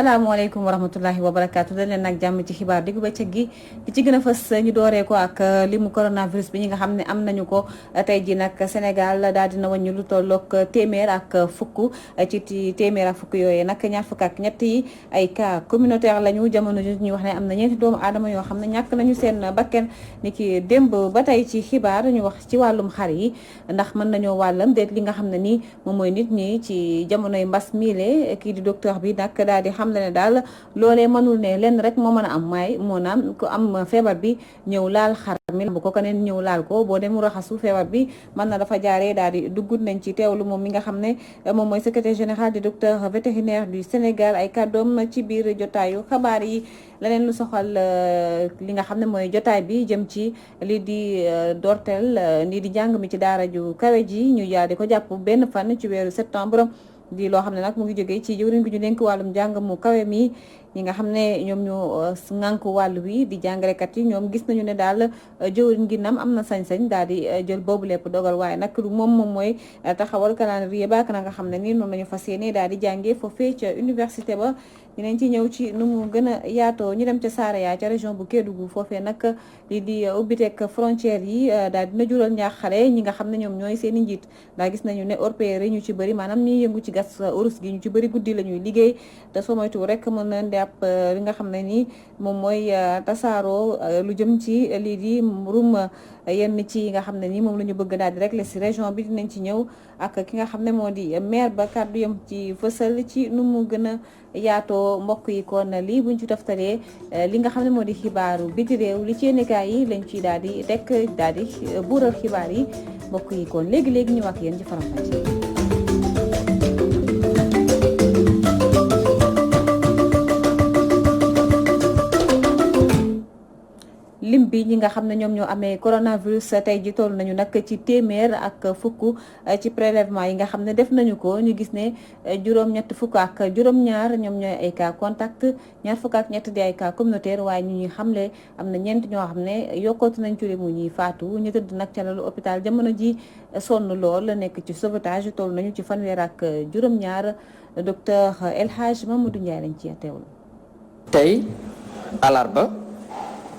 asalaamaaleykum wa rahmatullahi wa barakaatu dañ leen nag jàmm ci xibaar diggu bëccëg gi di ci gën a fës ñu dooree ko ak limu coronavirus bi ñi nga xam ne am nañu ko tey ji nag Sénégal daal dina wàññi lu tolloog téeméer ak fukk ci téeméer ak fukk yooyu nag ñaar fukk ak ñett yi ay cas communautaire lañu jamono ji ñu wax ne am na ñeenti doomu aadama yoo xam ne ñàkk nañu seen bakken ni ki démb ba tey ci xibaar ñu wax ci wàllum xar yi ndax mën nañoo wàllam déet li nga xam ne nii moom mooy nit ñi ci jamonoy mbas miile kii di docteur bi nag daal di xam ne daal loolee mënul ne lenn rek moo mën a am maay moo naam ku am feebar bi ñëw laal xar mi bu ko keneen ñëw laal ko boo dem raxasu feebar bi mën na dafa jaaree daal di duggut nañ ci teewlu moom mi nga xam ne moom mooy secrétaire général du docteur vétérinaire du Sénégal ay kàddoom ci biir jotaayu xabaar yi leneen lu soxal li nga xam ne mooy jotaay bi jëm ci lii di dorteel lii di njàng mi ci daara ju kawe ji ñu yaa di ko jàpp benn fan ci weeru septembre di loo xam ne nag mu ngi jógee ci jëwriñ gi ñu dénk wàllum njàng mu kawe mi ñi nga xam ne ñoom ñu ŋànk wàll wi di jàngalekat yi ñoom gis nañu ne daal jëwriñ gi nam am na sañ-sañ daal di jël boobu lépp dogal waaye nag moom mooy taxawal calendrier baak na nga xam ne ni noonu lañu fas yéene daal di jàngee foofee ca université ba dinañ ci ñëw ci nu mu gën a yaatoo ñu dem ca Saraya ca région bu Kédougou foofee nag lii di ubbiteeg frontières yi daal dina jural ñaaxare ñi nga xam ne ñoom ñooy seen i njiit ndax gis nañu ne orpailleurs yi ñu ci bëri maanaam ñiy yëngu ci gas urus gi ñu ci bëri guddi la ñuy liggéey te soo moytu rek mën na jàpp li nga xam ne ni moom mooy tasaaroo lu jëm ci lii di mburum yenn ci nga xam ne ni moom la ñu bëgg daal di régler si région bi dinañ ci ñëw ak ki nga xam ne moo di maire ba kàddu yam ci fësal ci nu mu gën a yaatoo mbokk yi kon lii buñ ci toftalee li nga xam ne moo di xibaaru biti réew li ci yéenekaay yi lañ ciy daal di tekk daal di buural xibaar yi mbokk yi kon léegi-léegi ñu wax yéen ci faram-fàcce. lim bi ñi nga xam ne ñoom ñoo amee coronavirus tey ji toll nañu nag ci téeméer ak fukk ci prélèvement yi nga xam ne def nañu ko ñu gis ne juróom-ñett fukk ak juróom-ñaar ñoom ñooy ay cas contact ñaar fukk ak ñett di ay cas communautaire waaye ñu ñuy xamle am na ñeent ñoo xam ne yokkootu nañ ci limu ñuy faatu ñu tëdd nag ca lalu hôpital jamono ji sonn lool nekk ci sauvetage toll nañu ci fanweer ak juróom-ñaar docteur El Hadj Mamadou Ndiaye lañ ci teewlu. tey alarba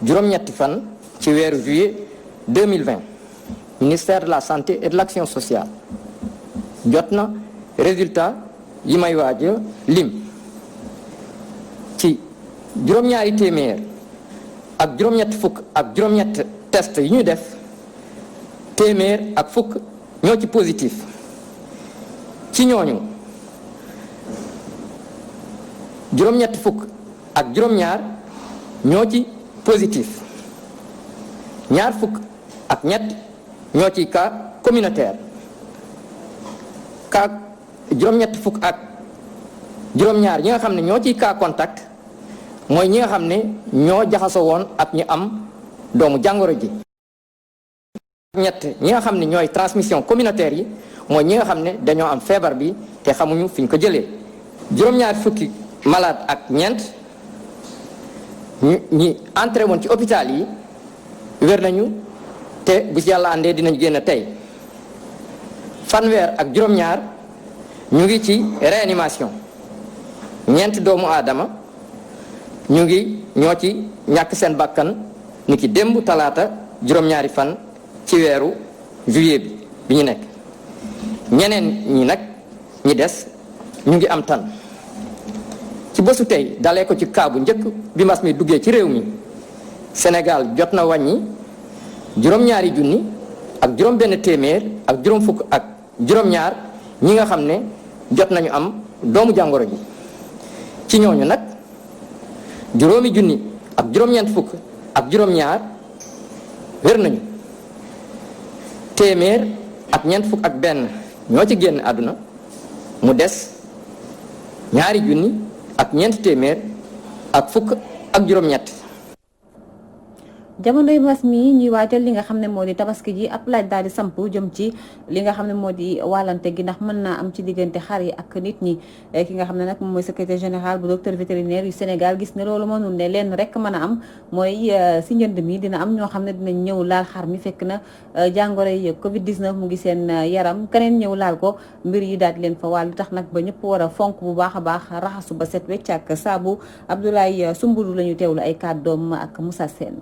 juróom-ñetti fan ci weeru juillet 2020 ministère de la santé et de l'action sociale jot na résultat yi may waaj a lim ci juróom-ñaari téeméer ak juróom-ñetti fukk ak juróom-ñett test yi ñu def téeméer ak fukk ñoo ci positif ci ñooñu juróom-ñetti fukk ak juróom-ñaar ñoo ci positif ñaar fukk ak ñett ñoo ci cas communautaire cas juróom-ñett fukk ak juróom-ñaar ñi nga xam ne ñoo ciy cas contact mooy ñi nga xam ne ñoo jaxasoo woon ak ñi am doomu jàngoro ji. ñett ñi nga xam ne ñooy transmission communautaire yi mooy ñi nga xam ne dañoo am feebar bi te xamuñu fi ñu ko jëlee juróom-ñaar fukki malade ak ñeent ñi entré woon ci hôpital yi wér nañu te bu ci yàlla àndee dinañ génn tey fanweer ak juróom-ñaar ñu ngi ci réanimation ñeent doomu aadama ñoo ci ñàkk seen bakkan ni ki démb talaata juróom-ñaari fan ci weeru juillet bi ñu nekk ñeneen ñi nag ñi des ñu ngi am tan ci bésu tey dalee ko ci cas bu njëkk bi mbas mi duggee ci réew mi Sénégal jot na wàññi juróom-ñaari junni ak juróom-benn téeméer ak juróom fukk ak juróom-ñaar ñi nga xam ne jot nañu am doomu jàngoro ji ci ñooñu nag juróomi junni ak juróom-ñeent fukk ak juróom-ñaar wér nañu téeméer ak ñeent fukk ak benn ñoo ci génn àdduna mu des ñaari junni ak ñeent téeméer ak fukk ak juróom-ñett. jamonoy mbas mi ñuy waajal li nga xam ne moo di tabaski ji ab laaj daal di samp jëm ci li nga xam ne moo di wàllante gi ndax mën naa am ci diggante xar yi ak nit ñi ki nga xam ne nag moom mooy secrétaire général bu docteur vétérinaire yu Sénégal gis ne loolu mënul ne leen rek mën a am mooy si njënd mi dina am ñoo xam ne dinañ ñëw laal xar mi fekk na jàngoro yi Covid 19 mu ngi seen yaram keneen ñëw laal ko mbir yi daal di leen fa wàllu tax nag ba ñëpp war a fonk bu baax a baax raxasu ba set wecc ak saabu Abdoulaye Soumboulou la ñu teewlu ay kàddoom ak Moussa Sène.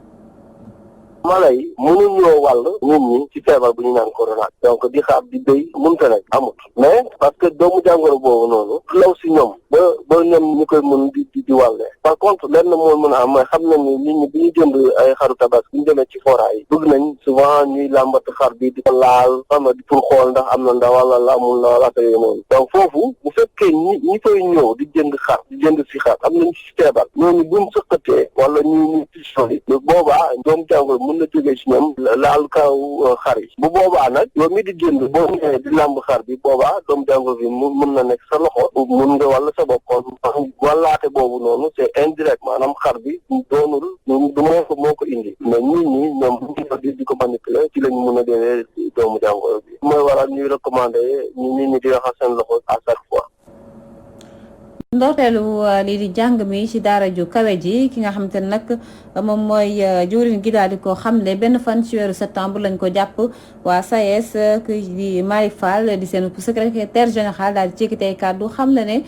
mala yi mënuñoo wàll nit ñi ci feebar bu ñu naan corona donc di xaar di béy mënta nekk amut mais parce que doomu jàngoro boobu noonu law si ñoom ba ñoom ñu koy mën di wàllee par contre lenn moo mën a am mooy xam nañ ni nit ñi bi ñu jënd ay xaru tabaski bu ñu demee ci foraay yi bëgg nañ souvent ñuy làmbat xar bi di ko laal xam nga pour xool ndax am na ndawal wala amul ndawal ak yooyu noonu donc foofu bu fekkee ñi koy ñëw di jënd xar di jënd si xar am nañ ci feebar ñooñu buñ sëqatee wala ñu tisoli boobaa doomu jàngoro mën na jógee ci ñoom laal kaw xar yi bu boobaa nag yow mi di jënd boo ñëwee di làmb xar bi boobaa doomu jàngoro bi mën na nekk sa loxo mën nga wala sa bopp kon wàllaate boobu noonu c'est indirect maanaam xar bi doonul du moo ko indi mais nit ñi ñoom bu ñu di ko manipuler ci lañu mën a déwee doomu jàngoro bi mooy waral ñuy recommander nit ñi di raxas seen loxo à chaque fois. ndorteelu lii di jàng mi ci daara ju kawe ji ki nga xamante ne nag moom mooy jëwriñ gi daal di ko xamle benn fan ci weeru septembre lañ ko jàpp waa SAES ki di Malick Fall di seen secrétaire général daal di ceekitey kàddu xamle ne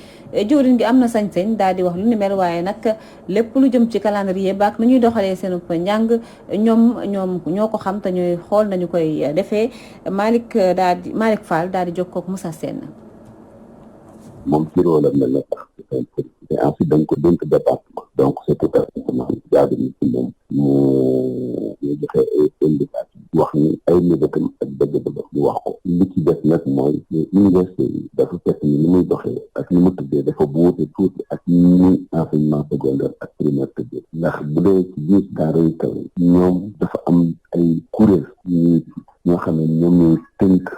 jëwriñ gi am na sañ-sañ daal di wax lu ni mel waaye nag lépp lu jëm ci calendrier baak nu ñuy doxalee seen njàng ñoom ñoo ko xam te ñooy xool nañu koy defee Malick Fall daal di jokkoo ak Moussa Sène. moom ci rôle am la tax et ensuite dañ ko dénk département donc c'est tout à fait normal jaadu ni ci moom mu joxe ay indication wax ni ay mébétam ak bëgg-bëgg ñu wax ko li ci def nag mooy université yi dafa fekk ni muy doxee ak ni mu tëddee dafa buute tuuti ak ni muy enseignement secondaire ak primaire tëddee ndax bu dee ci biir daara yu kaw ñoom dafa am ay kuréel ñoo xam ne ñoom ñooy tënk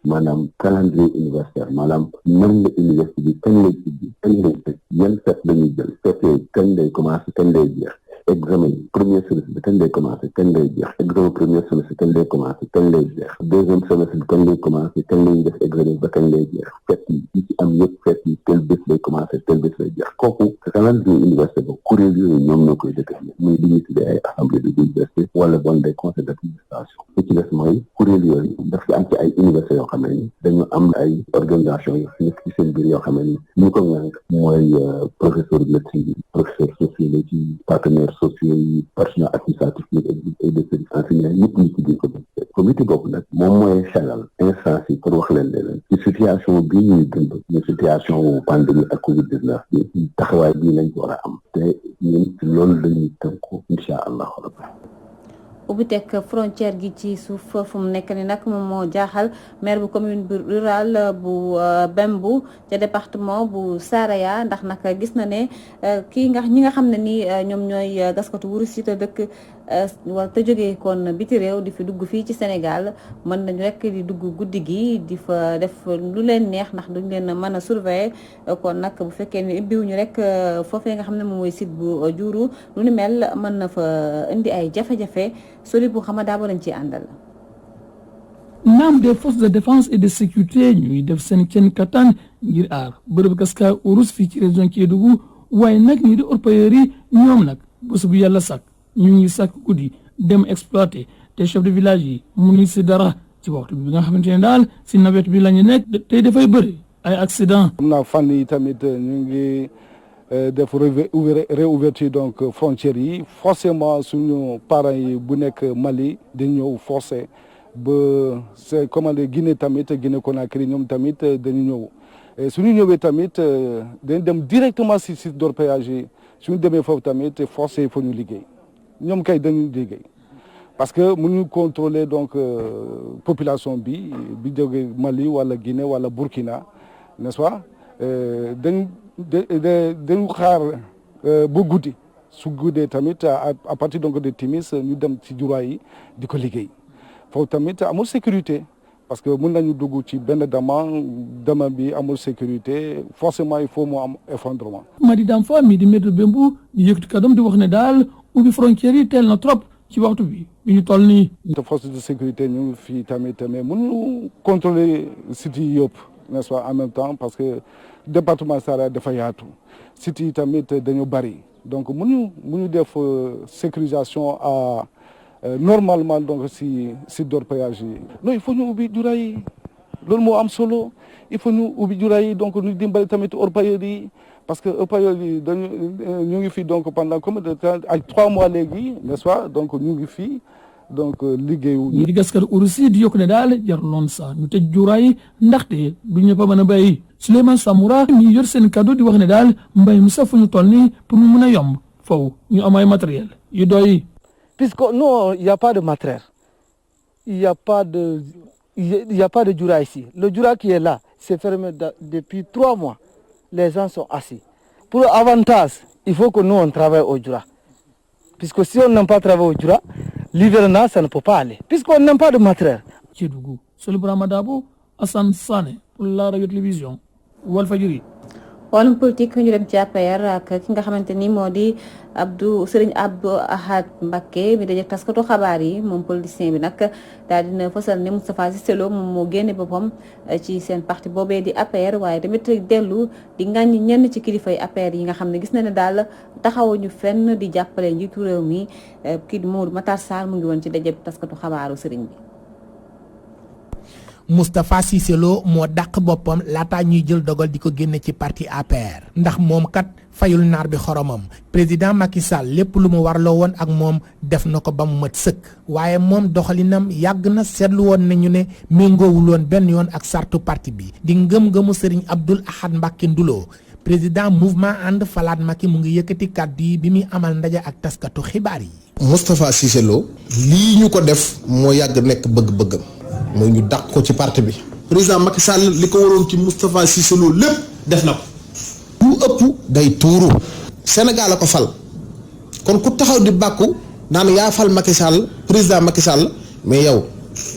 maanaam calendrier universitaire maanaam nan la université bi kañ lay ubbi kañ lay tëj yan fet lañuy jël fetee kañ lay commencé kañ lay jeex examen yi premier semestre bi kañ lay commencé kañ lay jeex examen premier semestre kañ lay commencé kañ lay jeex deuxième semestre bi kañ lay commencé kañ lay def examen ba kañ lay jeex fet yi ci am yëpp fet yi tel bés lay commencé tel bés lay jeex kooku calendrier université ba kuréel yooyu ñoom ñoo koy déterminer muy li ñuy tuddee ay assemblée de l'université wala bon des conseils d'administration li ci des mooy kuréel yooyu daf ci am ci ay université yoo xam ne ni dañu am ay organisation yu nekk ci seen biir yoo xam ne ni ñu ko ŋànk mooy professeur de médecine yi professeur sociaux yi ci partenaires sociaux yi partenaires administratifs yi et des services enseignants ñëpp ñu ci biir comité boobu nag moom mooy xelal instance yi pour wax leen ci situation bii ñuy dund ñu situation pandémie ak Covid 19 bi taxawaay bii lañ ko war a am te ñun ci loolu lañuy tënku incha allahu rabbi ubbi teg frontière gi ci suuf fu mu nekk ni nag moom moo jaaxal maire bu commune bu rurale bu Bembou ca département bu Saraya ndax nag gis na ne ñi nga xam ne ni ñoom ñooy gaskatu wurus yi te dëkk wala te jógee kon biti réew di fi dugg fii ci Sénégal mën nañu rek di dugg guddi gi di fa def lu leen neex ndax duñ leen mën a surveiller kon nag bu fekkee ne ibbiwuñu rek foofee nga xam ne moom mooy site bu Diouroup lu ni mel mën na fa indi ay jafe-jafe soli bu xama daa ba lañ ci àndal. naam des forces de défense et de sécurité ñuy def seen kenn kattan ngir aar bërëb gaska urus fii ci région Kédougou waaye nag ñi di orpailleurs yi ñoom nag bés bu yàlla sàkk ñu ngi sàkk guddi dem exploité te chef de village yi mu ngi si dara ci waxtu bi nga xamante ne daal si nawet bi la ñu nekk tey dafay bëri ay accident. am na fan yi tamit ñu ngi def réouverture donc frontières yi forcément suñu parents yi bu nekk Mali dañu ñëw forcé ba c'est commandé Guinée tamit Guinée Conakry ñoom tamit dañu ñëw suñu ñëwee tamit dañ dem directement si site d'orpaillage yi suñu demee foofu tamit forcé il faut ñu liggéey ñoom kay dañu liggéey parce que mënuñu contrôler donc population bi jógee Mali wala Guinée wala Burkina n'est-ce pas dañu xaar ba guddi su guddee tamit à partir donc de timis ñu dem ci juraa yi di ko liggéey foofu tamit amul sécurité parce que mën nañu dugg ci benn dama bi amul sécurité forcément il faut mu am effondrement. Madi Damfa mi di maître Bembou di yëkkati kàddoom di wax ne daal ubbi frontières yi teel na trop ci waxtu bi ñu toll nii. force de sécurité ñu ngi fii tamit mais mënuñu contrôler sites yi yëpp n'est-ce pas en même temps parce que département Saraya dafa yaatu sites yi tamit dañu bari donc mënuñu def sécurisation à normalement donc si d'orpaillage yi non il faut ñu ubbi jura yi loolu moo am solo il faut ñu ubbi jura yi donc ñu dimbali tamit orpailleurs yi parce que orpailleurs yi ñu ngi fii donc pendant combien de temps ay 3 mois léegi n'est-ce pas donc ñu ngi fii donc liggéeyu. ñi di gaskat urus yi di yokk ne daal jaruloon sax ñu tëj jura yi ndaxte du ñëpp a mën a béy Souleymane Samoura ñi yor seen kaddu di wax ne daal mbéy mi sax fu ñu toll nii pour mu mën a yomb foofu ñu am ay matériel yu doy. Puisque non, il n'y a pas de matériel, il n'y a pas de Jura ici. Le Jura qui est là, c'est fermé depuis 3 mois. Les gens sont assis. Pour l'avantage, il faut que nous on travaille au Jura. Puisque si on n'aime pas travailler au Jura, l'hivernage, ça ne peut pas aller. Puisqu'on n'aime pas de matériel. Kédougou, Solibra Madabo, Hassan Sané pour la radio-télévision Walfadjri. wàllum politique ñu dem ci APR ak ki nga xamante ni moo di Serigne Abdou Ahad Mbacké mi daje taskatu xabaar yi moom politicien bi nag daal dina fësal ne Moustapha Cissé Lo moom moo génne boppam ci seen parti boobee di APR waaye tamit dellu di ŋàññi ñenn ci kilifay APR yi nga xam ne gis na ne daal taxawuñu fenn di jàppale njiitu réew mi kii di Mamadou Matar Sarr mu ngi woon ci daje taskatu xabaaru Serigne bi. Moustapha Cissé Lo moo dàq boppam laataa ñuy jël dogal di ko génne ci parti APR ndax moom kat fayul naar bi xoromam président Macky Sall lépp lu mu warloo woon ak moom def na ko ba mu mat sëkk waaye moom doxalinam yàgg na seetlu woon nañu ne méngoowul woon benn yoon ak sartu parti bi di ngëm-ngëmu Serigne Abdoul Ahad Mbacké Ndulo président mouvement ànd falaat Macky mu ngi yëkkati kàddu yi bi muy amal ndaje ak taskatu xibaar yi. Moustapha Cissé Lo lii ñu ko def moo yàgg nekk bëgg-bëggam mooy ñu dàq ko ci parti bi. président Macky Sall li ko waroon ci Moustapha Cissé Lo lépp def na ko. lu ëpp day tuuru. Sénégal la ko fal kon ku taxaw di bàkku naan yaa fal Macky Sall président Macky Sall mais yow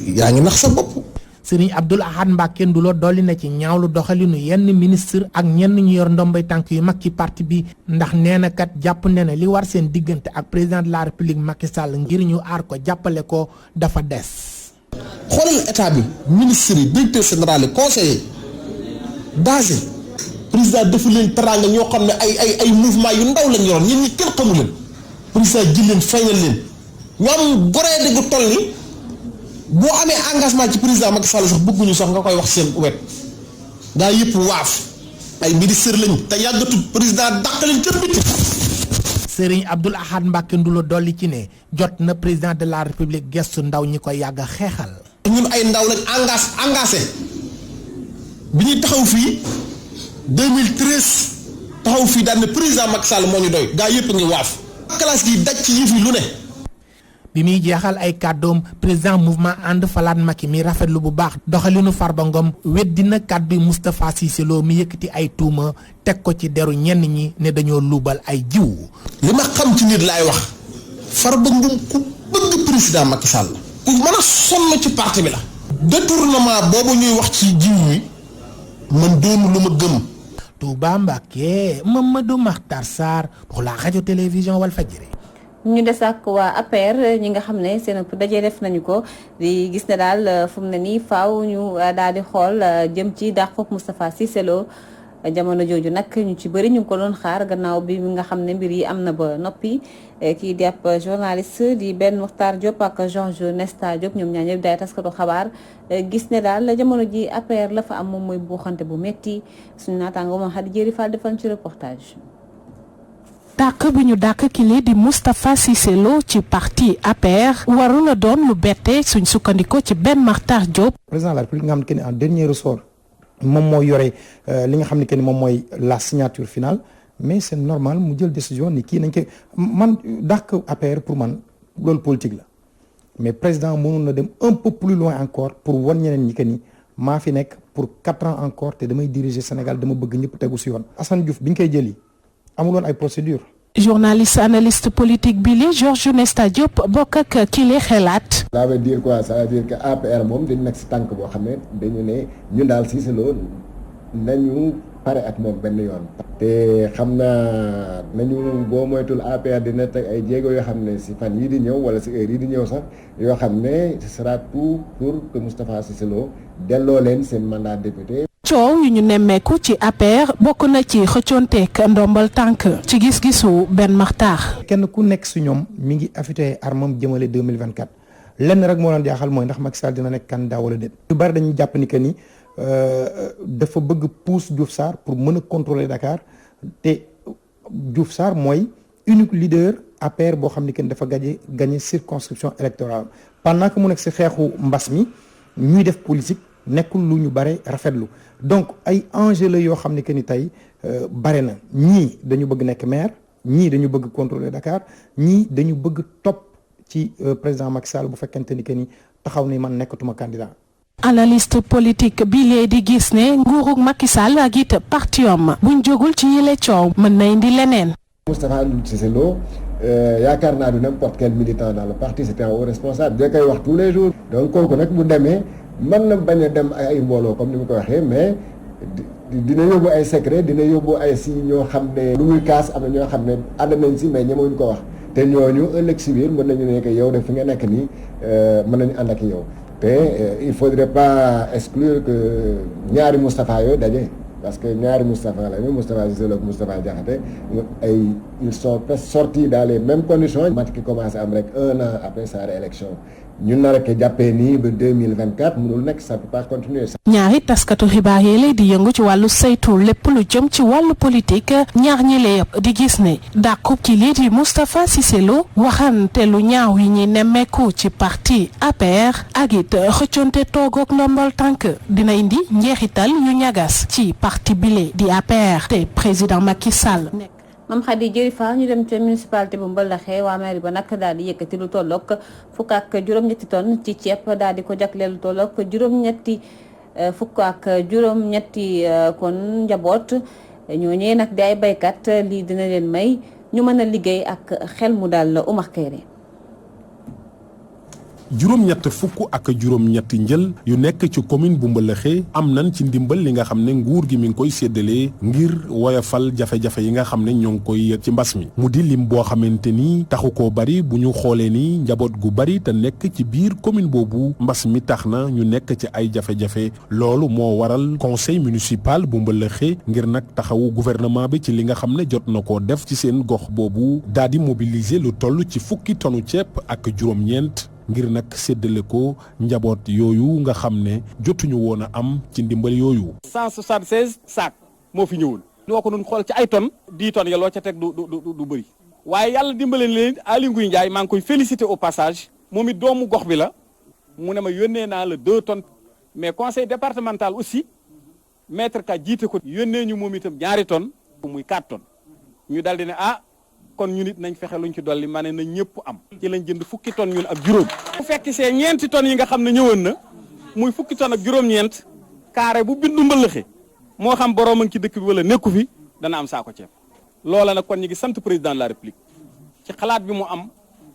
yaa ngi nax sa bopp. Serigne Abdoul Ahad Mbacké Ndulo dolli na ci ñaawlu doxalinu yenn ministre ak ñenn ñu yor ndombay tànk yu mag ci parti bi ndax nee na kat jàpp ne na li war seen diggante ak président de la république Macky Sall ngir ñu aar ko jàppale ko dafa des. xoolal état bi ministre yi directeur général yi conseiller DAGE président defu leen teraanga ñoo xam ne ay mouvement yu ndaw lañ yoroon ñun ñi kenn xamu leen président ji leen feeñal leen ñu am goree dëgg toll ni boo amee engagement ci président Macky Sall sax bëgguñu sax nga koy wax seen wet gaa yëpp waaf ay ministre lañ te yàggatul président dàq leen ca biti. Serigne Abdoul Ahad Mbacké Ndulo dolli ci ne jot na président de la république gestu ndaw ñi ko yàgg a xeexal. ñun ay ndaw lañ engagé bi ñuy taxaw fii 2013 taxaw fii daan ne président Macky Sall moo ñu doy gaa yëpp ngi waaf. classe gi daj ci yëf yi lu ne. bi muy jeexal ay kàddoom président mouvement ànd falaat Macky mi rafetlu bu baax doxalinu Farba Ngom weddina kàddu Moustapha Cissé Lo mi yëkkati ay tuuma teg ko ci deru ñenn ñi ne dañoo luubal ay jiw. li ma xam ci nit laay wax Farba Ngom ku bëgg président Macky Sall ku mën a sonn ci parti bi la. détournement boobu ñuy wax ci jiw yi man doonu lu ma gëm. Touba Mbacké Mamadou Makhtar Sarr pour la radio télévision Walfadjri. ñu des ak waa APR ñi nga xam ne seen daje def nañu ko di gis ne daal fu mu ne nii faaw ñu daal di xool jëm ci dàq foofu Moustapha Cissé Lo jamono jooju nag ñu ci bëri ñu ngi ko doon xaar gannaaw bi nga xam ne mbir yi am na ba noppi kii di ab journaliste di Ben Mokhtar Diop ak Georges Nesta Diop ñoom ñaar ñëpp daay taskatu xabaar gis ne daal jamono ji APR la fa am moom mooy buuxante bu metti suñu naataango moom Khady Diéry Fall defal ci reportage. dàq bi ñu dàq kile di Moustapha Cissé Lo ci parti APR warul a doon lu bette suñ sukkandikoo ci Ben Makhtar Diop. président de la République nga xam ne en dernier ressort moom mooy yore li nga xam ne moom mooy la signature finale mais c'est normal mu jël décision ni kii nañ ko man dàq APR pour man loolu politique la mais président mënoon na dem un peu plus loin encore pour wan ñeneen ñi que ni maa fi nekk pour 4 ans encore te damay diriger Sénégal dama bëgg ñëpp tegu si yoon. Assane Diouf bi ñu koy jëli. amuloon ay procédure. journaliste analyste politique bi li Georges Nesta Diop bokk ak kile xelaat. ça veut dire quoi ça veut dire que APR moom dañu nekk si tànk boo xam ne dañu ne ñun daal Cissé Lo nañu pare ak moom benn yoon. te xam naa nañu boo moytul APR dina teg ay jéego yoo xam ne si fan yii di ñëw wala si heure yii di ñëw sax yoo xam ne ce sera tout pour que Moustapha Cissé Lo delloo leen seen mandat député. coow yu ñu nemmeeku ci APR bokk na ci xëccoonteeg ndombal tànk ci gis-gisu Ben Makhtar. kenn ku nekk si ñoom mi ngi affûté armam jëmale 2024 lenn rek moo leen jaaxal mooy ndax Macky Sall dina nekk candidat wala déet. lu bari dañuy jàpp ni que ni dafa bëgg pousse Diouf Sarr pour mën a contrôler Dakar te Diouf Sarr mooy unique leader APR boo xam ni que ni dafa gagné circonscription électorale pendant que mu nekk si xeexu mbas mi ñuy def politique nekkul lu ñu bare rafetlu donc ay enjeu la yoo xam ni que ni tey bare na ñii dañu bëgg nekk maire ñii dañu bëgg contrôler Dakar ñii dañu bëgg topp ci président Macky Sall bu fekkente ni que ni taxaw ni man nekkatuma candidat. analyste politique bi lee di gis ne nguurug Macky Sall ak it partiom buñ jógul ci yile coow mën na indi leneen. Moustapha Cissé Lo yaakaar naa du n'importe quel militant dans le parti c'était un haut responsable da koy wax tous les jours. donc kooku nag bu demee mën na bañ a dem ay mbooloo comme ni mu ko waxee mais dina yóbbu ay secret dina yóbbu ay si ñoo xam ne lu muy kaas am na ñoo xam ne ànd nañ si mais ñemewuñ ko wax te ñooñu ëllëg si biir mën nañu nekk yow de fi nga nekk nii mën nañu ànd ak yow. te il faudrait pas exclure que ñaari Moustapha yooyu daje parce que ñaari Moustapha la ñu Moustapha Cissé Lo ak Moustapha Diakhaté ay ils sont presque sortis dans les mêmes conditions. match ki commencé am rek 1 an après sa réélection ñun na rek jàppee nii ba 2024 mënul nekk ça peut pas continuer. ñaari taskatu xibaar yi lay di yëngu ci wàllu saytu lépp lu jëm ci wàllu politique ñaar ñi lay di gis ne dàqub ki lii di Moustapha Cissé Lo waxante lu ñaaw yi ñuy nemmeeku ci parti APR ak it xëccoonte toogook ndombal tànk dina indi njeexital yu ñagas ci parti bile di APR te président Macky Sall. Mam Khady Diéry Fall ñu dem ca municipalité bu Mbalaxe waa mairie ba nag daal di yëkkati lu tollook fukk ak juróom-ñetti tonnes ci ceeb daal di ko jagleel lu tollook fukk ak juróom-ñetti kon njaboot ñooñee nag di ay baykat lii dina leen may ñu mën a liggéey ak xel mu daal Oumar Kéré. juróom-ñett fukk ak juróom-ñetti njël yu nekk ci commune bu Mbalaxe am nañ ci ndimbal li nga xam ne nguur gi mi ngi koy séddalee ngir woyofal jafe-jafe yi nga xam ne ñoo ngi koy yëg ci mbas mi mu di lim boo xamante ni taxu koo bari bu ñu xoolee ni njaboot gu bari te nekk ci biir commune boobu mbas mi tax na ñu nekk ci ay jafe-jafe loolu moo waral conseil municipal bu Mbalaxe ngir nag taxawu gouvernement bi ci li nga xam ne jot na koo def ci seen gox boobu daal di mobiliser lu toll ci fukki tonu ceeb ak juróom-ñeent ngir nag séddale ko njaboot yooyu nga xam ne jotuñu woon a am ci ndimbal yooyu. 176 sac moo fi ñëwul. ñoo ko doon xool ci ay tonnes 10 tonnes ya loo ca teg du bëri. waaye yàlla dimbaleen leen Aly Ngouille Ndiaye maa ngi koy féliciter au passage moom it doomu gox bi la mu ne ma yónnee naa la 2 tonnes mais conseil départemental aussi maître ka jiite ko yónnee ñu moom itam ñaari tonnes muy 4 tonnes ñu daldi ne kon ñu nit nañ fexe luñ ci dolli ma ne na ñëpp am ci lañ jënd fukki tonnes ñun ak juróom bu fekk see ñeenti tonnes yi nga xam ne ñëwoon na muy fukki tonnes ak juróom-ñeent carré bu bindu Mbalaxe moo xam borom a ngi ci dëkk bi wala nekku fi dana am saako ceeb loola nag kon ñu ngi sant président de la république ci xalaat bi mu am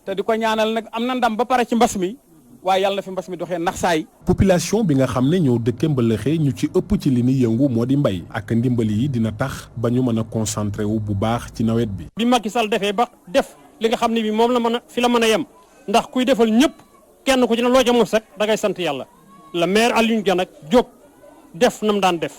te di ko ñaanal nag am na ndam ba pare ci mbas mi waaye yàlla na fi mbas mi doxee nax saay population bi nga xam ne ñoo dëkke Mbalaxe ñu ci ëpp ci li ni yëngu moo di mbay ak ndimbali yi dina tax ba ñu mën a concentré wu bu baax ci nawet bi. bi Macky Sall defee ba def li nga xam ne bi moom la mën a fi la mën a yem ndax kuy defal ñëpp kenn ku ci ne loo ca mos rek da ngay sant yàlla la maire Alioune Dia nag jóg def na mu daan def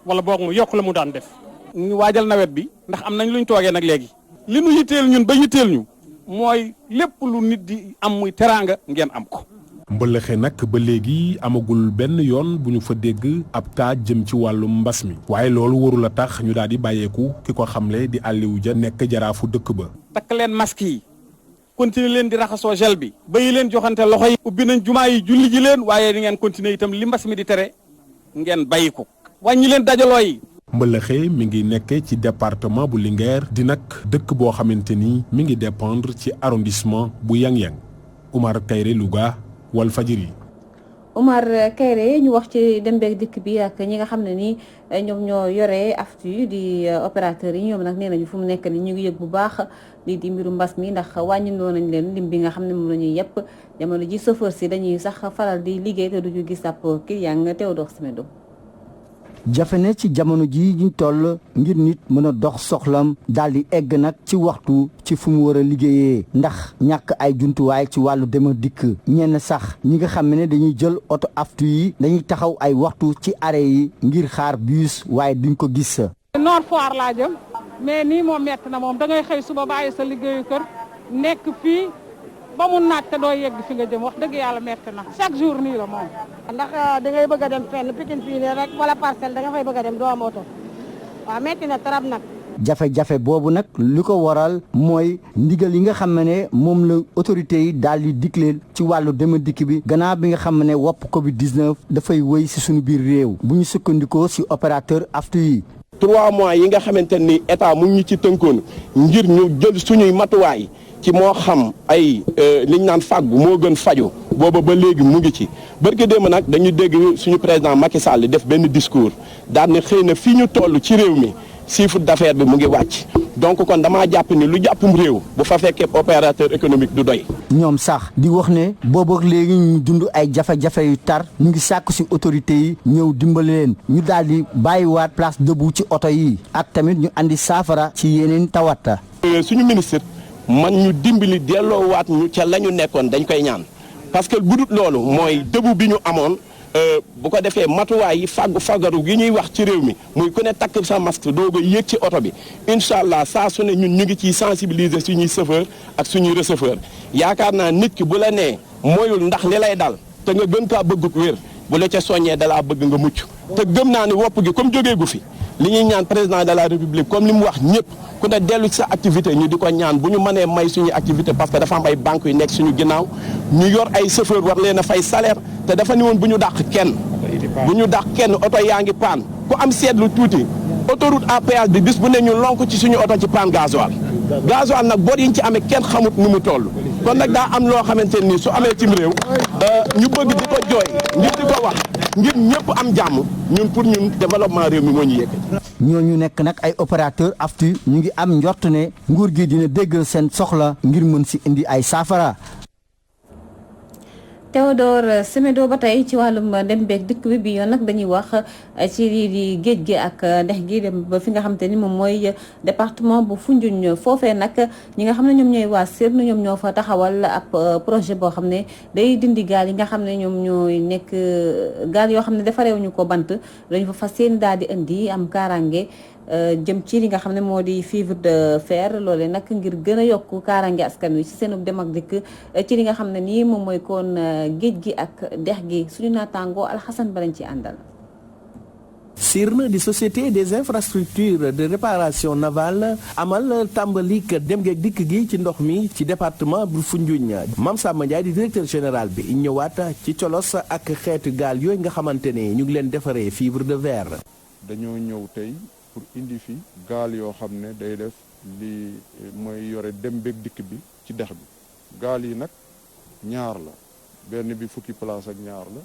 wala boog mu yokk la mu daan def. ñu waajal nawet bi ndax am nañ luñ toogee nag léegi li nu yitteel ñun ba yitteel ñu mooy lépp lu nit di am muy teraanga ngeen am ko. Mbalaxe nag ba léegi amagul benn yoon bu ñu fa dégg ab kaa jëm ci wàllum mbas mi waaye loolu warul a tax ñu daal di bàyyeeku ki ko xamle di Aliou Dia nekk jaraafu dëkk ba. takk leen masque yi continuer leen di raxasoo gel bi bayi leen joxante loxo yi ubbi nañ jumaa yi julli ji leen waaye di ngeen continuer itam li mbas mi di tere ngeen bàyyi ko wàññi leen dajaloo yi. Mbalaxe mi ngi nekkee ci département bu Linguère di nag dëkk boo xamante ni mi ngi dépendre ci arrondissement bu Yang-Yang. Oumar Kayre, Louga, Walfadjri. Oumar Kayre ñu wax ci dem beeg dikk bi ak ñi nga xam ne ni ñoom ñoo yore aftu di opérateurs yi ñoom nag nee nañu fu mu nekk ni ñu ngi yëg bu baax lii di mbiru mbas mi ndax wàññiloo nañ leen lim bi nga xam ne moom la ñuy yëpp jamono ji chauffeur si dañuy sax faral di liggéey te duñu gis ab client Théodore Semedo. jafe ne ci jamono ji ñu toll ngir nit mën a dox soxlam daal di egg nag ci waxtu ci fu mu war a liggéeyee ndax ñàkk ay jumtuwaay ci wàllu dem ak dikk ñenn sax ñi nga xam ne dañuy jël oto aftu yi dañuy taxaw ay waxtu ci arrêt yi ngir xaar bus waaye duñ ko gis. Nord Foire laa jëm mais nii moom metti na moom da ngay xëy suba bàyyi sa liggéeyu kër nekk fii ba mu naaj te doo yegg fi nga jëm wax dëgg yàlla metti na chaque jour nii la moom. ndax da ngay bëgg a dem fenn Pikine fii nii rek wala Parcelles da nga fay bëgg a dem doo am oto waaw metti na trop nag. jafe-jafe boobu nag li ko waral mooy ndigal yi nga xam ne moom la autorités yi daal di digleel ci wàllu dem dikk bi gannaaw bi nga xam ne wopp Covid 19 dafay wéy si suñu biir réew bu ñu sukkandikoo si opérateur aftu yi. 3 mois yi nga xamante ni état mu ngi ñu ci tënkoon ngir ñu jël suñuy matuwaay ci moo xam ay li ñu naan fàggu moo gën faju booba ba léegi mu ngi ci barke démb nag dañu dégg suñu président Macky Sall def benn discours daal ne xëy na fii ñu toll ci réew mi chiffre d'affaires bi mu ngi wàcc donc kon damaa jàpp ni lu jàppum réew bu fa fekkee opérateur économique du doy. ñoom sax di wax ne boobu ak léegi ñu dund ay jafe-jafe yu tar ñu ngi sàkku ci autorités yi ñëw dimbali leen ñu daal di bàyyiwaat place debout ci oto yi ak tamit ñu andi saafara ci yeneen tawata. suñu ministre man ñu dimbali delloowaat ñu ca la ñu nekkoon dañ koy ñaan parce que bu dul loolu mooy debout bi ñu amoon. bu ko defee matuwaay yi fagaru gi ñuy wax ci réew mi muy ku ne takk sa masque doog a yéeg ci oto bi incha allah saa su ne ñun ñu ngi ciy sensibiliser suñuy chauffeur ak suñuy receveur yaakaar naa nit ki bu la nee mooyul ndax li lay dal te nga gën kaa bëgg wér bu la ca soññee dalaa bëgg nga mucc te gëm naa ni wopp gi comme jógee gu fi li ñuy ñaan président de la république comme li mu wax ñëpp ku ne dellu ci sa activité ñu di ko ñaan bu ñu mënee may suñuy activité parce que dafa am ay banques yu nekk suñu ginnaaw ñu yor ay chauffeur war leen a fay salaire te dafa ni woon bu ñu dàq kenn oto yaa ngi paan ku am seetlu tuuti autoroute à péage bi bis bu ne ñu lonk ci suñu oto ci paan gasoil nag bor yi ñu ci amee kenn xamut nu mu toll kon nag daa am loo xamante nii su amee cim réew ñu bëgg di ko jooy ngir di ko wax ngir ñëpp am jàmm ñun pour ñun développement réew mi moo ñu yëkkati. ñooñu nekk nag ay opérateur aftu ñu ngi am njort ne nguur gi dina déggal seen soxla ngir mën si indi ay saafara. Théodore Semedo ba tey ci wàllum dem beeg dëkk bi yoon nag dañuy wax ci lii di géej gi ak ndex gi dem ba fi nga xamante ni moom mooy département bu Foundiougne foofee nag ñi nga xam ne ñoom ñooy waa CIRN ñoom ñoo fa taxawal ab projet boo xam ne day dindi gaal yi nga xam ne ñoom ñooy nekk gaal yoo xam ne defareewuñu ko bant dañu fa fas yéene daal di indi am kaaraange jëm ci li nga xam ne moo di fibre de fer loolee nag ngir gën a yokk kaaraange askan wi ci seen dem ak dikk ci li nga xam ne nii moom mooy kon géej gi ak dex gi suñu naataangoo Alxasan ba lañ ci àndal. CIRN di société des infrastructures de réparation navale amal tàmbalik dem geeg dikk gi ci ndox mi ci département bu Foundiougne Mame Samba Ndiaye di directeur général bi ñëwaat ci colos ak xeetu gaal yooyu nga xamante ne ñu ngi leen defaree fibre de verre. dañoo ñëw tey pour indi fi gaal yoo xam ne day def li mooy yore dem beeg dikk bi ci dex bi gaal yi nag ñaar la benn bi fukki place ak ñaar la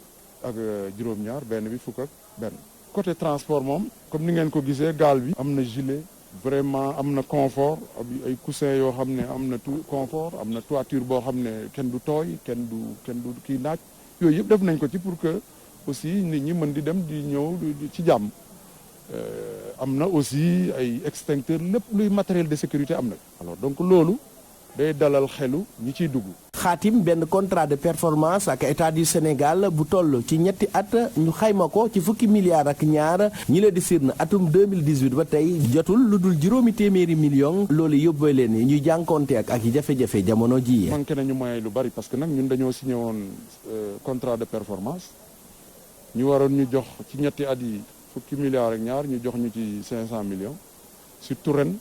ak juróom-ñaar benn bi fukk ak benn. côté transport moom comme ni ngeen ko gisee gaal bi am na gilet vraiment am na confort ay coussin yoo xam ne am na tout confort am na toiture boo xam ne kenn du tooy kenn du kii naaj yooyu yëpp def nañ ko ci pour que aussi nit ñi mën di dem di ñëw ci jàmm. am na aussi ay extincteur lépp luy matériel de sécurité am na alors donc loolu day dalal xelu ñi ciy dugg. xaatim benn contrat de performance ak état du Sénégal bu toll ci ñetti at ñu xayma ko ci fukki milliards ak ñaar ñi la di CIRN atum 2018 ba tey jotul lu dul juróomi téeméeri millions loolu yóbbee leen ñuy jànkonte ak jafe-jafe jamono ji. manqué nañu moyen lu bari parce que nag ñun dañoo signé woon contrat de performance ñu waroon ñu jox ci ñetti at yi. fukki milliards ak ñaar ñu jox ñu ci 500 millions surtout ren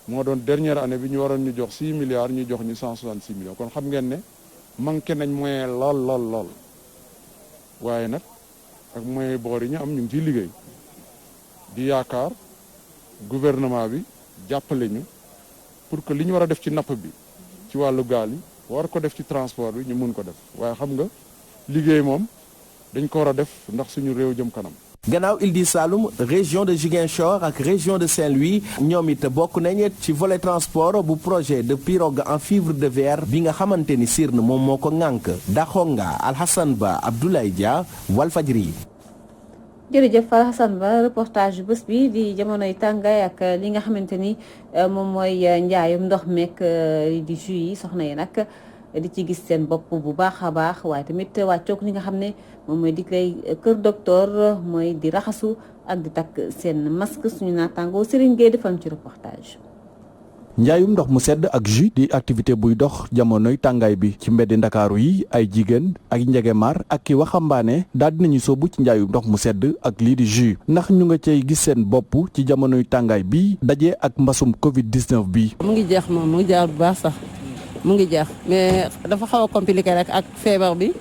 moo doon dernière année bi ñu waroon ñu jox 6 milliards ñu jox ñu 166 millions kon xam ngeen ne manqué nañ moyen lool waaye nag ak moyen boor yi ñu am ñu ngi ciy liggéey di yaakaar gouvernement bi jàppale ñu pour que li ñu war a def ci napp bi ci wàllu gaal yi war ko def ci transport bi ñu mun ko def waaye xam nga liggéey moom dañ ko war a def ndax suñu réew jëm kanam. gannaaw Île du Saloum région de Ziguinchor ak région de Saint-Louis ñoom it bokk nañ ci volet transport bu projet de pirogue en fibre de verre bi nga xamante ni CIRN moom moo ko ŋànk Daxonga Alhassane Ba Abdoulaye Dia Walfadjri. jërëjëf Alassane Ba reportage bés bi di jamonoy tàngaay ak li nga xamante ni moom mooy njaayum ndox meek di jus yi soxna yi nag di ci gis seen bopp bu baax a baax waaye tamit wàccoog li nga xam ne moom mooy diglay kër docteur mooy di raxasu ak di takk seen masque suñu naataangoo Serigne Gueye defal ci reportage. njaayum ndox mu sedd ak jus di activité buy dox jamonoy tàngaay bi ci mbeddi ndakaaru yi ay jigéen ak njegemaar ak ki waxambaane daal dinañu soobu ci njaayum ndox mu sedd ak lii di jus ndax ñu nga cay gis seen bopp ci jamonoy tàngaay bi daje ak mbasum Covid 19 bi. mu ngi jeex moom mu ngi jaar bu baax sax mu ngi jeex mais dafa xaw a compliqué rek ak feebar bi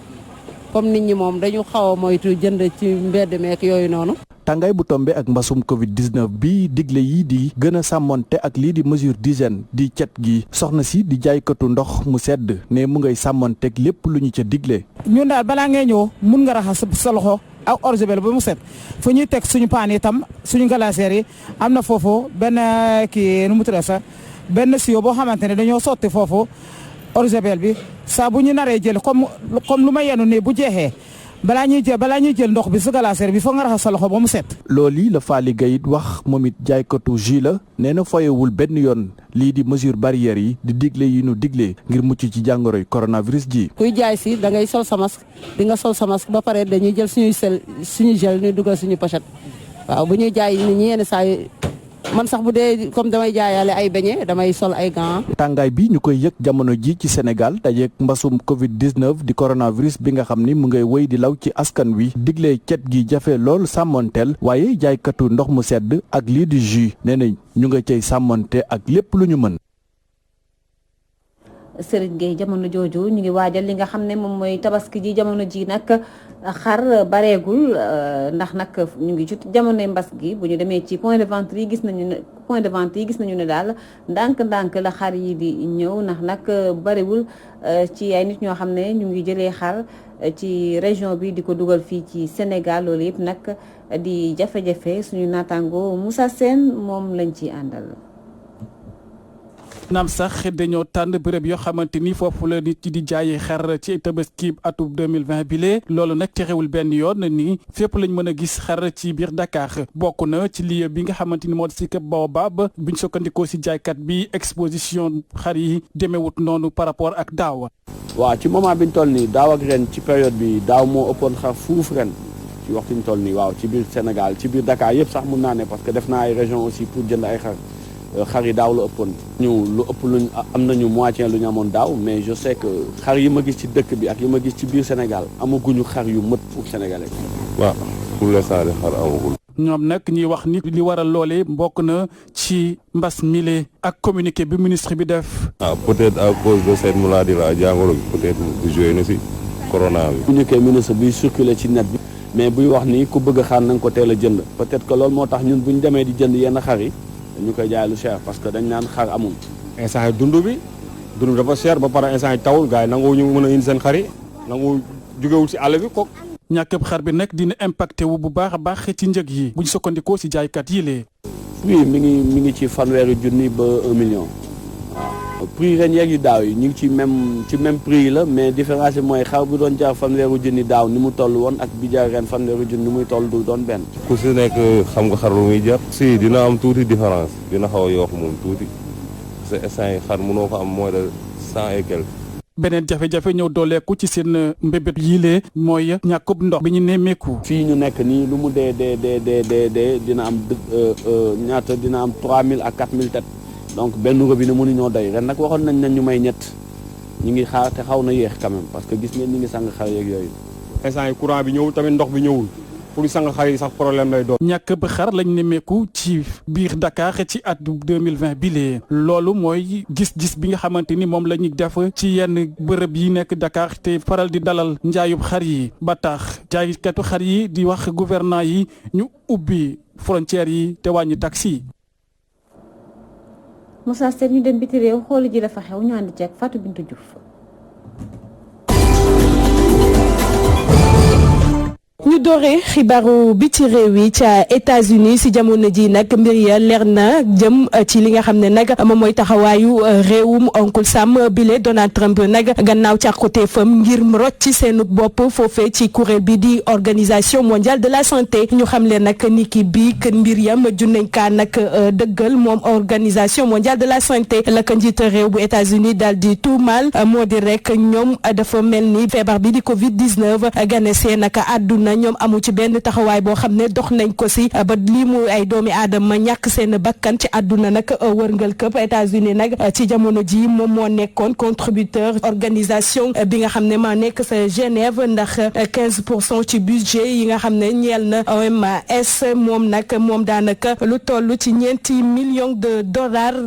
comme nit ñi moom dañu xaw a moytu jënd ci mbedd meek yooyu noonu. tàngaay bu tombe ak mbasum Covid 19 bi digle yi di gën a sàmmonte ak lii di mesure d'hygiène di cet gi soxna si di jaaykatu ndox mu sedd ne mu ngay sàmmonteeg lépp lu ñu ca digle. ñun daal balaa ngay ñëw mun nga raxas sa loxo ak eau de javel ba mu set fu ñuy teg suñu paan itam suñu glacière yi am na foofu benn kii nu mu tudd sax benn siyo boo xamante ne dañoo sotti foofu eau de javel bi saa bu ñu naree jël comme lu ma yenu nii bu jeexee. balaa ñuy jël ndox bi su glacière bi foog nga raxas sa loxo ba mu set. loolu la Faly Gueye wax moom it jaaykatu jus la nee na foyewul benn yoon lii di mesure barrière yi di digle yi nu digle ngir mucc ci jàngoroy coronavirus ji. kuy jaay si da ngay sol sa masque di nga sol sa masque ba pare dañuy jël suñu gel ñuy dugal suñu pochette waaw bu ñuy jaay nit ñi yenn saa yi man sax bu dee comme damay jaayaale ay beñe damay sol ay gants. tàngaay bi ñu koy yëg jamono ji ci Sénégal dajeek mbasum Covid 19 di coronavirus bi nga xam ni mu ngay wéy di law ci askan wi digle cet gi jafe lool sàmmonteel waaye jaaykatu ndox mu sedd ak lii di jus nee nañ ñu nga cay sàmmonte ak lépp lu ñu mën. Serigne Gueye jamono jooju ñu ngi waajal li nga xam ne moom mooy tabaski ji jamono ji nag xar bareegul ndax nag ñu ngi ci jamonoy mbas gi bu ñu demee ci point de vente yi gis nañu ne daal ndànk-ndànk la xar yi di ñëw ndax nag barewul ci ay nit ñoo xam ne ñu ngi jëlee xar ci région bi di ko dugal fii ci Sénégal loolu yëpp nag di jafe-jafe suñu naataango Moussa Sène moom lañ ci àndal. naam sax dañoo tànn bërëb yoo xamante ni foofu la nit ñi di jaayee xar ci tabaski atum 2020 bile loolu nag terewul benn yoon ni fépp lañ mën a gis xar ci biir Dakar bokk na ci lieu bi nga xamante ni moo di si Kër Baobab buñ sokkandikoo si jaaykat bi exposition xar yi demewut noonu par rapport ak daaw. waaw ci moment biñ toll nii daaw ak ren ci période bi daaw moo ëppoon xar fuuf ren ci waxtu ñu toll nii waaw ci biir Sénégal ci biir Dakar yëpp sax mun naa ne parce que def naa ay région aussi pour jënd ay xar yi daaw la ëppoon lu ëpp luñ am nañu moitié lu ñu amoon daaw mais je sais que xar yi ma gis ci dëkk bi ak yi ma gis ci biir Sénégal amaguñu xar yu mët pour sénégalais. waaw pour l'instant de xar amagul. ñoom nag ñuy wax ni li waral loole bokk na ci mbas mile ak communiqué bi ministre bi def. peut-être à cause de cette maladie là jàngoro bi peut-être bu joué na si corona bi. communiqué ministre biy circulé ci net bi mais buy wax ni ku bëgg xar na nga ko teel a jënd peut-être que loolu moo tax ñun bu ñu demee di jënd yenn xar yi. ñu koy jaay lu cher parce que dañ naan xar amul. instant yi dund bi dafa cher ba pare instant yi tawul gars yi nangu ñu mën a indi seen xar yi nangu jógewul si àll bi ko. ñàkkub xar bi nag dina impacté wu bu baax a baax ci njëg yi bu ñu sokkandikoo si jaaykat yi lee. oui mi ngi ci fanweeri junni ba 1 million waaw prix ren yeeg yu daaw yi ñu ngi ci même prix yi la mais différence bi mooy xar bu doon jaar fanweeri junni daaw ni mu toll woon ak bi jaar ren fanweeri junni ni muy toll du doon benn. ku si nekk xam nga xar lu muy jar. si dina am tuuti différence dina xaw a yokk moom tuuti parce que instant yi xar mënoo ko am moins de 100 et quelques. beneen jafe-jafe ñëw dooleeku ci seen mbébét yiile mooy ñàkkub ndox bi ñu nemmeeku. fii ñu nekk nii lu mu dee dina am ñaata dina am 3000 ak 4000 têtes donc benn robinet mënuñoo doy ren nag waxoon nañ ñu may ñett ñu ngi xaar te xaw na yéex quand même parce que gis ngeen ñu ngi sang xar yeeg yooyu. instant yi courant bi ñëwul tamit ndox bi ñëwul pour sang xar yi sax problème lay doon. ñàkk ba xar lañ nemmeeku ci biir Dakar ci at 2020 bile loolu mooy gis-gis bi nga xamante ni moom la ñuy def ci yenn bërëb yi nekk Dakar te faral di dalal njaayub xar yi ba tax jaaykatu xar yi di wax gouvernant yi ñu ubbi frontières yi te wàññi taxi yi. Moussa Sène ñu dem biti réew xooli ji dafa xew ñu ànd ci ak Fatou Bintou Diouf. ñu dooree xibaaru bi ci réew yi ca États-Unis si jamono ji nag mbir ya leer na jëm ci li nga xam ne nag moom mooy taxawaayu réewum Uncle Sam bile Donald Trump nag gannaaw càkkutéefam ngir rocc ci seen bopp foofee ci kuréel bi di organisation mondiale de la santé ñu xam leen nag ni ki bii kën mbir ya mujj nañ kaa nag dëggal moom organisation mondiale de la santé la ko njiit réew bu États-Unis daal di tuumal moo di rek ñoom dafa mel ni feebar bi di Covid-19 ganesee naka àdduna ñoom amu ci benn taxawaay boo xam ne dox nañ ko si ba lii mu ay doomi aadama ñàkk seen bakkan ci àdduna nag wërngal këpp États-Unis nag ci jamono ji moom moo nekkoon contributeur organisation bi nga xam ne maa nekk sa Genève ndax 15% ci budget yi nga xam ne ñeel na OMS moom nag moom daanaka lu toll ci $9 millions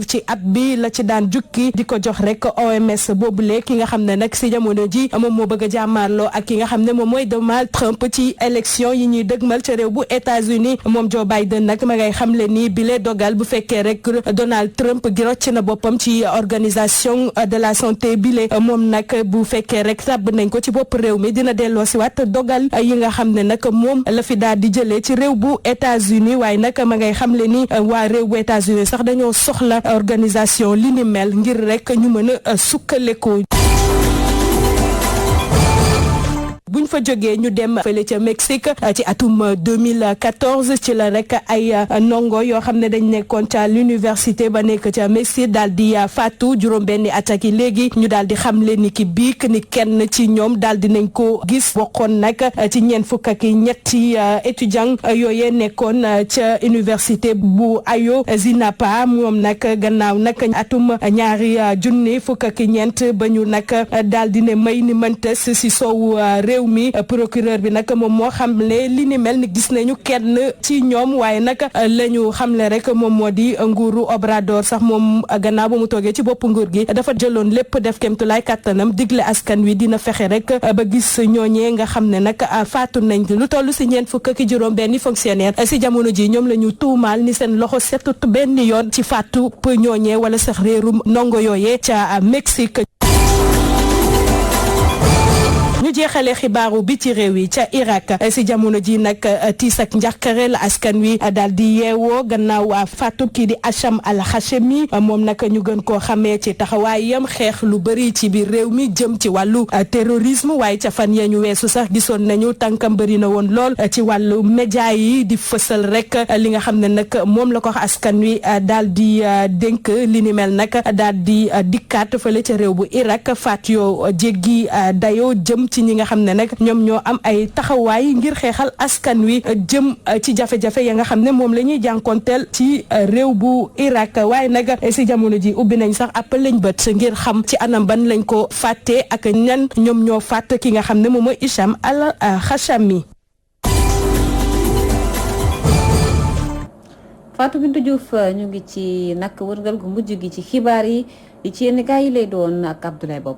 ci at bi la ci daan jukki di ko jox rek OMS boobule ki nga xam ne nag si jamono ji moom moo bëgg a jàmmaarloo ak ki nga xam ne moom mooy Donald Trump ci élection yi ñuy dëgmal ca réew bu États-Unis moom Joe Biden nag ma ngay xamle ni bile dogal bu fekkee rek Donald Trump gi rocc na boppam ci organisation de la santé bile moom nag bu fekkee rek tabb nañ ko ci bopp réew mi dina delloo si waat dogal yi nga xam ne nag moom la fi daal di jëlee ci réew bu États-Unis waaye nag ma ngay xamle ni waa réew bu États-Unis sax dañoo soxla organisation li ni mel ngir rek ñu mën a sukkaleku. buñ fa jógee ñu dem fële ca Mexique ci atum 2014 ci la rek ay ndongo yoo xam ne dañ nekkoon ca l'université ba nekk ca Mexique daal di faatu juróom-benni attaques yi léegi ñu daal di xamle ni ki biik ni kenn ci ñoom daal di nañ ko gis bokkoon nag ci ñeent fukk ak ñetti étudiants yooyee nekkoon ca université bu Ayotzinapa moom nag gannaaw nag atum ñaari junni fukk ak ñeent ba ñu nag daal di ne may ni mëntes si soowu réew mi procureur bi nag moom moo xamle li ni mel ni gis nañu kenn ci ñoom waaye nag la ñu xamle rek moom moo di nguuru Obrador sax moom gannaaw ba mu toogee ci bopp nguur gi dafa jëloon lépp def kéemtulaay kàttanam digle askan wi dina fexe rek ba gis ñooñee nga xam ne nag faatu nañ lu toll si ñeent fukk ak juróom benni fonctionnaire si jamono ji ñoom la ñu tuumaal ni seen loxo setut benn yoon ci faatu ñooñee wala sax réerum ndongo yooyee ca Mexique. ñu jeexalee xibaaru bi ci réew yi ca Irak si jamono ji nag tiis ak njàqare la askan wi daal di yeewoo gannaaw faatu kii di Hacham al-Hashemi moom nag ñu gën koo xamee ci taxawaayam xeex lu bëri ci biir réew mi jëm ci wàllu terrorisme waaye ca fan ya ñu weesu sax gisoon nañu tànkam bëri na woon lool ci wàllu média yi di fësal rek li nga xam ne nag moom la ko askan wi daal di dénk li ni mel nag daal di dikkaat fële ca réew bu Irak faat yoo jéggi dayoo jëm ci ñi nga xam ne nag ñoom ñoo am ay taxawaay ngir xeexal askan wi jëm ci jafe-jafe ya nga xam ne moom la ñuy jànkonteel ci réew bu Irak waaye nag si jamono ji ubbi nañ sax ab lañ bët ngir xam ci anam ban lañ ko fàttee ak ñan ñoom ñoo fàtt ki nga xam ne moom mooy Hacham al-Hashemi. Fatou Bintou Diouf ñu ngi ci nag wërngal gu mujj gi ci xibaar yi ci yenn gaa yi lay doon ak Abdoulaye Bob.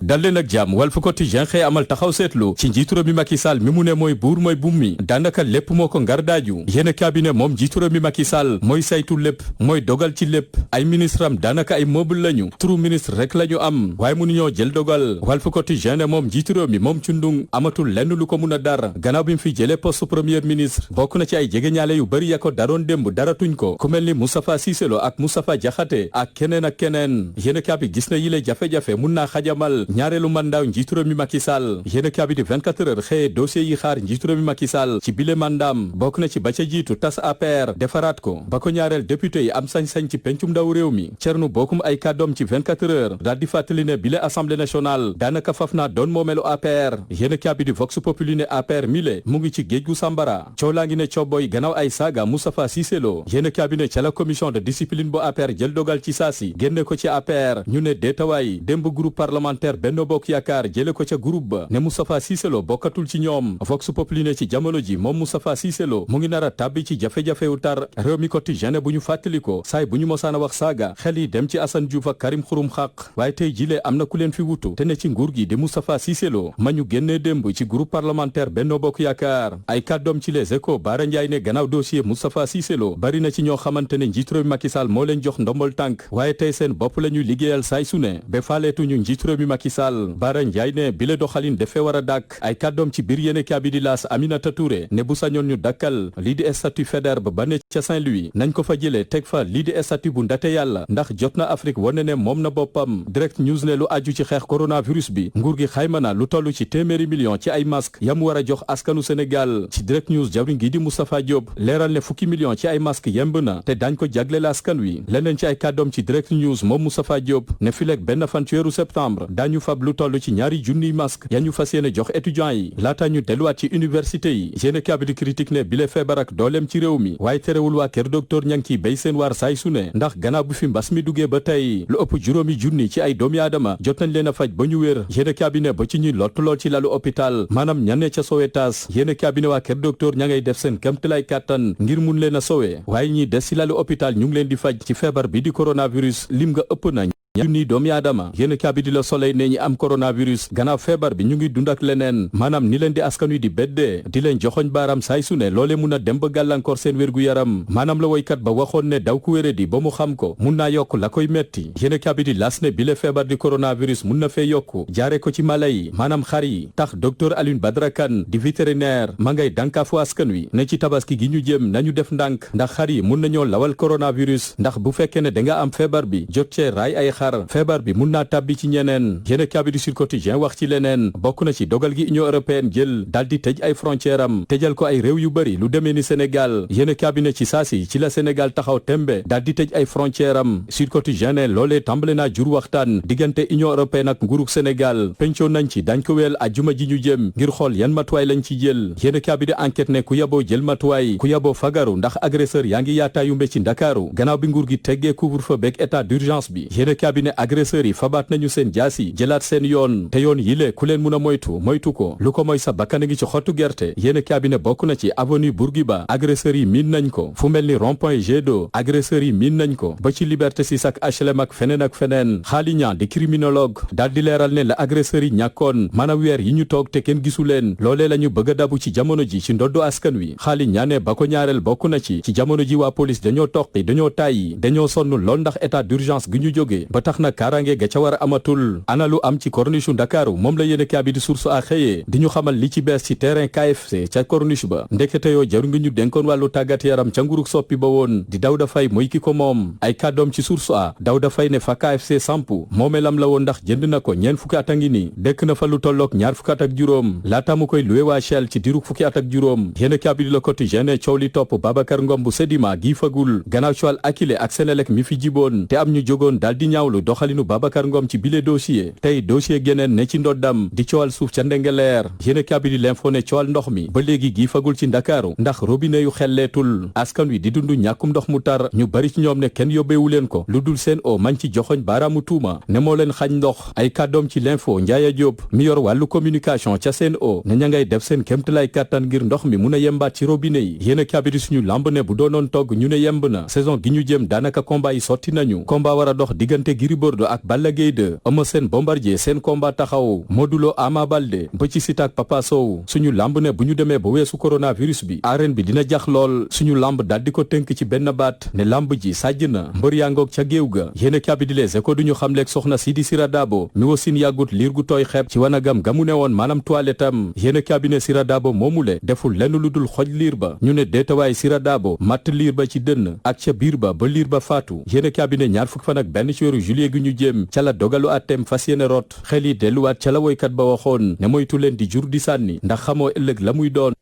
dal leen ak jàmm Walf Quotidien xëy amal taxaw seetlu ci njiitu réew mi Macky Sall mi mu ne mooy buur mooy buum mi daanaka lépp moo ko ngar daaju yéen cabinet moom njiitu réew mi Macky Sall mooy saytu lépp mooy dogal ci lépp ay ministre am daanaka ay meuble lañu turu ministre rek la ñu am waaye mënuñoo jël dogal Walf Quotidien ne moom njiitu réew mi moom cundung amatul lenn lu ko mun a dar gannaaw bi mu fi jëlee poste premier ministre bokk na ci ay jegeñaale yu bëri ya ko daroon démb daratuñ ko ku mel ni Moustapha Cissé Lo ak Moustapha Diakhaté ak keneen yéen cabinet gis na yile jafe-jafe mun naa xajamal ñaareelu mandat njiitu réew mi Macky Sall yéen cabinet 24 heures xëye dossier yi xaar njiitu réew mi Macky Sall ci bile mandaam bokk na ci ba ca jiitu tas APR defaraat ko ba ko ñaareel député yi am sañ-sañ ci pencum ndaw réew mi Thierno Bocoum ay kàddoom ci 24 heures daal di fàttali ne bile assemblée nationale daanaka faf naa doon moomeelu APR yéen cabinet Vox Populi ne APR mile mu ngi ci géej gu Sambara coow laa ngi ne cooboy gannaaw ay saaga Moustapha Cissé Lo yéen cabinet ca la commission de discipline bu APR jël dogal ci saasi génne ko ci APR ñu ne deetawaay démb groupe parlementaire Benno Bokk Yaakaar jële ko ca groupe ba ne Moustapha Cissé Lo bokkatul ci ñoom Vox Populi ne ci jamono ji moom Moustapha Cissé Lo mu ngi nar a tàbbi ci jafe-jafe wu tar réew mi quotidien bu ñu fàttali ko saay bu ñu mosaan a wax saaga xel yi dem ci Assane Diouf ak Karim Xurum Xaq waaye tey jilee am na ku leen fi wutu te ne ci nguur gi di Moustapha Cissé Lo ma ñu génnee démb ci groupe parlementaire Benno Bokk Yaakaar ay kàddoom ci Les Échos Bara Ndiaye ne gannaaw dossier Moustapha Cissé Lo bari na ci ñoo xamante ne njiitu réew mi Macky Sall moo leen jox ndombol tànk waaye tey seen bopp la ñuy liggéeyal saay su ne ba faaleetuñu njiitu réew mi Macky Macky Sall Bara Ndiaye ne bile doxalin defee war a dàkk ay kàddoom ci biir yéene kaa bi di laas Aminata Touré ne bu sañoon ñu dakkal lii di statut Faidherbe ba ne ca Saint-Louis nañ ko fa jëlee teg fa lii di statut bu ndate yàlla ndax jot na Afrique wane ne moom na boppam Direct News ne lu aju ci xeex coronavirus bi nguur gi xayma na lu toll ci téeméeri million ci ay masque yam war a jox askanu Sénégal ci Direct News jawriñ gi di Moustapha Diop leeral ne fukki million ci ay masque yemb na te dañ ko jagleel askan wi leneen ci ay kàddoom ci Direct News moom Moustapha Diop ne fileeg benn fan ci weeru septembre dañu fab lu toll ci ñaari junniy masque ya ñu fas yéene jox étudiants yi laata ñu delluwaat ci université yi yéene kaa bi di critique ne bile feebar ak dooleem ci réew mi waaye terewul waa kër docteur ña ngi ciy béy seen waar saay su ne ndax gannaaw bu fi mbas mi duggee ba tey lu ëpp juróomi junni ci ay doomi aadama jot nañ leen a faj ba ñu wér yéene kaa bi ne ba ci ñuy lott lool ci lalu hôpital maanaam ñane ca Sowétas yéene kaa bi ne waa kër docteur ña ngay def seen kéemtalaay kàttan ngir mun leen a sowe waaye ñi des ci lalu hôpital ñu ngi leen di faj ci feebar bi di coronavirus lim nga ëpp nañ junni doomi aadama yéen kaa bi di la Soleil ne ñi am coronavirus gannaaw feebar bi ñu ngi dund ak leneen maanaam ni leen di askan wi di beddee di leen joxoñ baaraam saay su ne loolee mun a dem ba gàllankoor seen wér-gu-yaram maanaam la woykat ba waxoon ne daw ku wére di ba mu xam ko mun naa yokk la koy metti yéen kaa bi di las ne bi le feebar di coronavirus mun na fee yokku jaare ko ci mala yi maanaam xar yi tax docteur Alioune Badara Kane di vétérinaire ma ngay dànkaafu askan wi ne ci tabaski gi ñu jëm nañu def ndànk ndax xar yi mun nañoo lawal coronavirus ndax bu fekkee ne da nga am feebar bi jot cee raay ay xar feebar bi mun naa tàbbi ci ñeneen yéen kaa bi di Sud Quotidien wax ci leneen bokk na ci dogal gi Union européenne jël daal di tëj ay frontière am tëjal ko ay réew yu bëri lu demee ni Sénégal yéen kaa bi ne ci saasi ci la Sénégal taxaw tembe daal di tëj ay frontière am Sud Quotidien ne loolee tàmbale naa jur waxtaan diggante Union européenne ak nguurug Sénégal pencoo nañ ci dañ ko weel ajjuma ji ñu jëm ngir xool yan matuwaay lañ ci jël yéen kaa bi di enquête ne ku yaboo jël matuwaay ku yaboo fagaru ndax agresseur yaa ngi yaataayumbe ci Ndakaaru gannaaw bi nguur gi teggee couvre-feu beeg état d'urgence bi yéen kaa bi ne agresseurs yi fabaat nañu seen jaasi jëlaat seen yoon te yoon yile ku leen mun a moytu ko lu ko mooy sa bakkan a ngi ci xottu gerte yéen cabinet bokk na ci avenue Bourguiba agresseurs yi miin nañ ko fu mel ni rond-point Jet d'eau agresseurs yi miin nañ ko ba ci Liberté 6 ak HLM ak feneen Xaali Ñaan di criminologue daal di leeral ne la agresseurs yi ñàkkoon maanaam weer yi ñu toog te kenn gisu leen loolee la ñu bëgg a dabu ci jamono ji ci ndoddu askan wi Xaali Ñaane ba ko ñaareel bokk na ci jamono ji waa police dañoo toqi dañoo tàyyi dañoo sonn lool ndax état d'urgence gi ñu jógee ba tax na kaaraange ga ca war a amatul ana lu am ci corniche Ndakaaru moom la yéene kaa bi di source a xëyee di ñu xamal li ci bees ci terrain KFC ca corniche ba ndekete yoo jaru ngi ñu dénkoon wàllu tàggat yaram ca nguruk soppi ba woon di Dawda Fay mooy ki ko moom ay kàddoom ci source a Dawda Fay ne fa KFC sampu moomelam la woon ndax jënd na ko ñeen fukki at a ngi ni dëkk na fa lu tolloog ñaar fukki at ak juróom laata mu koy luwe waa Shell ci diruk fukki at ak juróom yéene kaa bi di Le Quotidien ne coow li topp Babacar Ngom bu Sedima gii fagul gannaaw coowal Akilee ak Senelec mi fi jiboon te am ñu jógoon daal di ñaawlu doxalinu Babacar Ngom ci bile dossier tey dossier geneen ne ci ndoddam di coowal suuf ca Ndengeleer yéene kaa bi di L'Info ne coowal ndox mi ba léegi gii fagul ci Ndakaaru ndax robinet yu xelleetul askan wi di dund ñàkkum ndox mu tar ñu bari ci ñoom ne kenn yóbbeewu leen ko lu dul seen o mañ ci joxoñ baaraamu tuuma ne moo leen xañ ndox ay kàddoom ci L'Info Ndiaye Diop mi yor wàllu communication ca seen o ne ña ngay def seen kémtalaay kàttan ngir ndox mi mun a yembaat ci robinet yi yéene kaa bi di suñu lamb ne bu doonoon togg ñu ne yemb na saison gi ñu jëm daanaka combat yi sotti nañu combat war a dox diggante Gris Bordeaux ak Balla Gaye 2 Eumeu Sène Bombardier seen combat taxaw Modou Lo Ama Baldé ba ci Siteu ak Papa Sow suñu lamb ne bu ñu demee ba weesu coronavirus bi arène bi dina jax lool suñu lamb daal di ko tënk ci benn baat ne lamb ji sàjj na mbër yaa ngoog ca géew ga yéene kaa bi di Les Échos duñu xamleeg soxna Sidi Sira Dabo mi wasin yàggut liir gu tooy xeeb ci wanagam gamu ne woon maanaam toilette am yéene kaa bi ne Sira Dabo moomule deful lenn lu dul xoj liir ba ñu ne deetawaay Sira Dabo matt liir ba ci dënn ak ca biir ba liir ba faatu yéene kaa bi ne ñaar fukk fan ak benn ci weeru juillet gi ñu jëm ca la dogalu atteem fas yéene rot xel yi delluwaat ca la woykat ba waxoon ne moytu leen di jur di sànni ndax xamoo ëllëg la muy doon.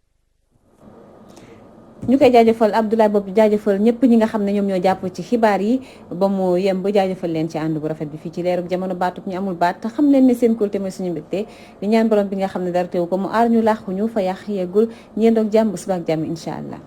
ñu koy jaajëfal Abdoulaye Bob jaajëfal ñëpp ñi nga xam ne ñoom ñoo jàpp ci xibaar yi ba mu yem ba jaajëfal leen ci ànd bu rafet bi fii ci Leerug Jamono baatub ñu amul baat te xam leen ne seen kóolute mooy suñu mbégte di ñaan borom bi nga xam ne dara teewu ko mu aar ñu laaxu ñu fa yàq yeggul ñeen doog jàmm suba ak jàmm incha allah.